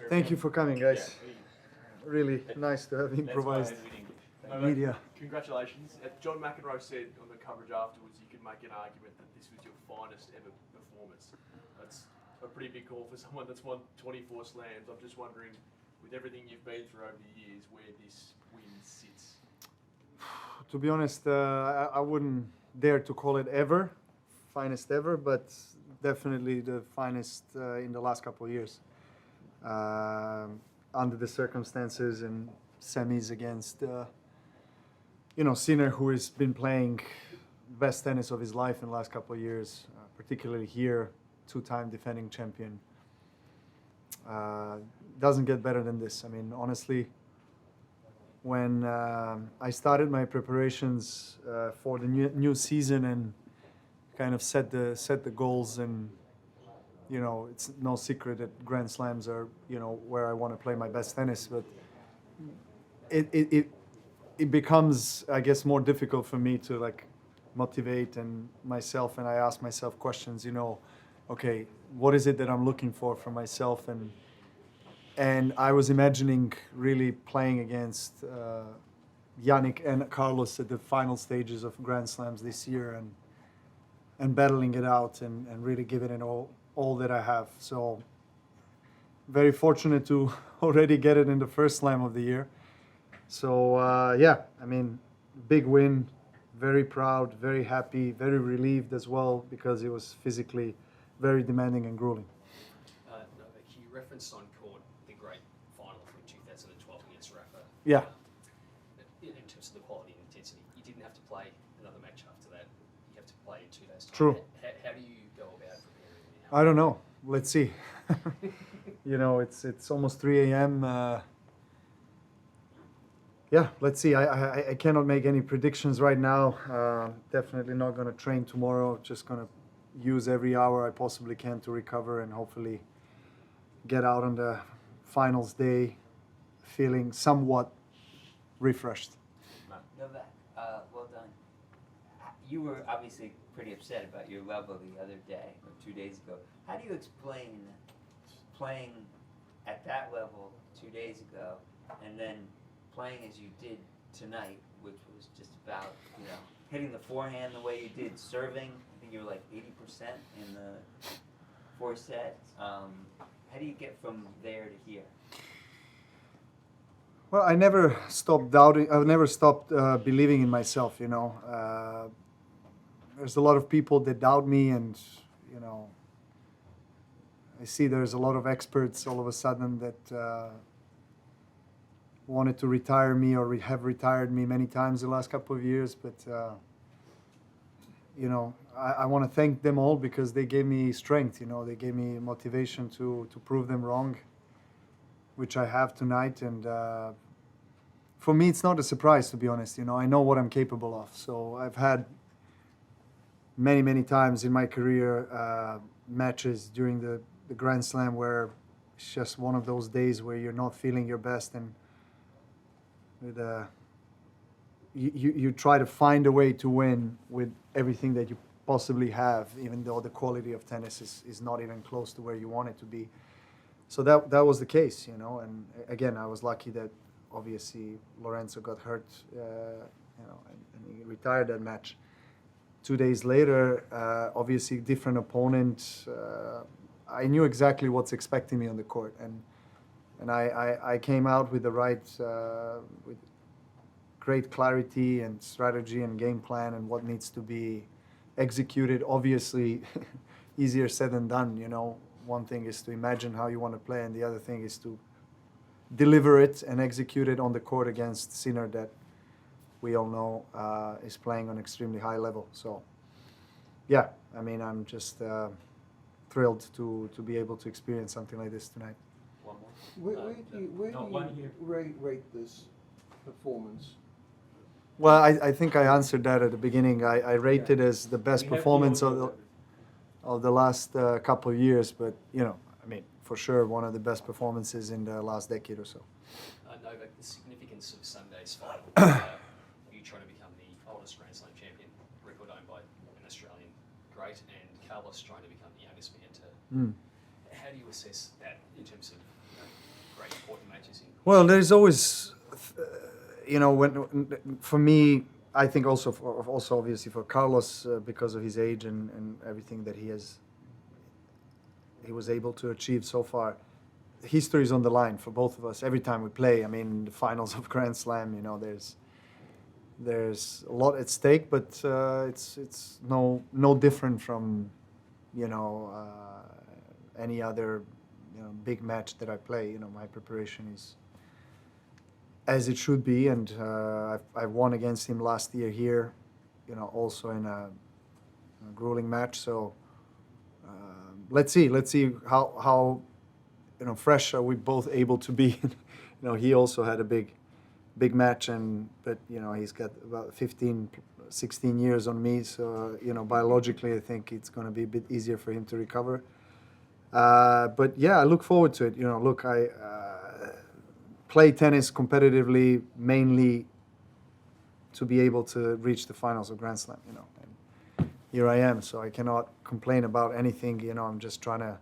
Thank you for coming, guys. Really nice to have improvised media. Congratulations. John McEnroe said on the coverage afterwards you could make an argument that this was your finest ever performance. That's a pretty big call for someone that's won 24 slams. I'm just wondering, with everything you've been through over the years, where this win sits. To be honest, I wouldn't dare to call it finest ever, but definitely the finest in the last couple of years. Under the circumstances and semis against, Sinner, who has been playing best tennis of his life in the last couple of years, particularly here, two-time defending champion. Doesn't get better than this. I mean, honestly, when I started my preparations for the new season and kind of set the goals, and it's no secret that Grand Slams are where I want to play my best tennis, but it becomes, I guess, more difficult for me to motivate and myself, and I ask myself questions. Okay, what is it that I'm looking for from myself? And I was imagining really playing against Jannik and Carlos at the final stages of Grand Slams this year, and battling it out and really giving it all that I have. So very fortunate to already get it in the first slam of the year. So big win, very proud, very happy, very relieved as well, because it was physically very demanding and grueling. Novak, you referenced on court the great final from 2012 against Rafa. Yeah. In terms of the quality and intensity, you didn't have to play another match after that. You have to play in 2 days' time. True. How do you go about preparing now? I don't know. Let's see. It's almost 3 a.m. Let's see. I cannot make any predictions right now. Definitely not going to train tomorrow. Just going to use every hour I possibly can to recover and hopefully get out on the finals day feeling somewhat refreshed. Novak, well done. You were obviously pretty upset about your level the other day, or 2 days ago. How do you explain playing at that level 2 days ago and then playing as you did tonight, which was just about, hitting the forehand the way you did, serving? I think you were like 80% in the 4 sets. How do you get from there to here? Well, I never stopped doubting. I never stopped believing in myself. There's a lot of people that doubt me, and I see there's a lot of experts all of a sudden that wanted to retire me or have retired me many times the last couple of years. But I want to thank them all, because they gave me strength. They gave me motivation to prove them wrong, which I have tonight. And for me, it's not a surprise, to be honest. I know what I'm capable of. So I've had many times in my career matches during the Grand Slam where it's just one of those days where you're not feeling your best, and with you try to find a way to win with everything that you possibly have, even though the quality of tennis is not even close to where you want it to be. So that was the case, and again, I was lucky that obviously Lorenzo got hurt, and he retired that match. 2 days later, obviously different opponent. I knew exactly what's expecting me on the court, and I came out with the right, with great clarity and strategy and game plan and what needs to be executed. Obviously, easier said than done. One thing is to imagine how you want to play, and the other thing is to deliver it and execute it on the court against Sinner, that we all know is playing on extremely high level. So, I'm just thrilled to be able to experience something like this tonight. One more. Where do you rate this performance? Well, I think I answered that at the beginning. I rate it as the best performance of the last couple of years, but for sure one of the best performances in the last decade or so. Novak, the significance of Sunday's final. You trying to become the oldest Grand Slam champion, record owned by an Australian great, and Carlos trying to become the youngest man to. How do you assess that in terms of great important matches in? Well, there's always, for me, I think also obviously for Carlos because of his age and everything that he was able to achieve so far. History is on the line for both of us every time we play. I mean, the finals of Grand Slam, there's a lot at stake, but it's no different from any other big match that I play. My preparation is as it should be, and I won against him last year here, also in a grueling match. So let's see how fresh are we both able to be. He also had a big match, but he's got about 16 years on me, so biologically I think it's going to be a bit easier for him to recover. But yeah, I look forward to it. Look, I play tennis competitively mainly to be able to reach the finals of Grand Slam. And here I am, so I cannot complain about anything. I'm just trying to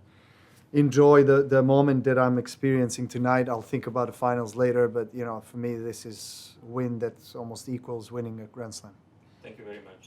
enjoy the moment that I'm experiencing tonight. I'll think about the finals later, but for me, this is a win that almost equals winning a Grand Slam. Thank you very much.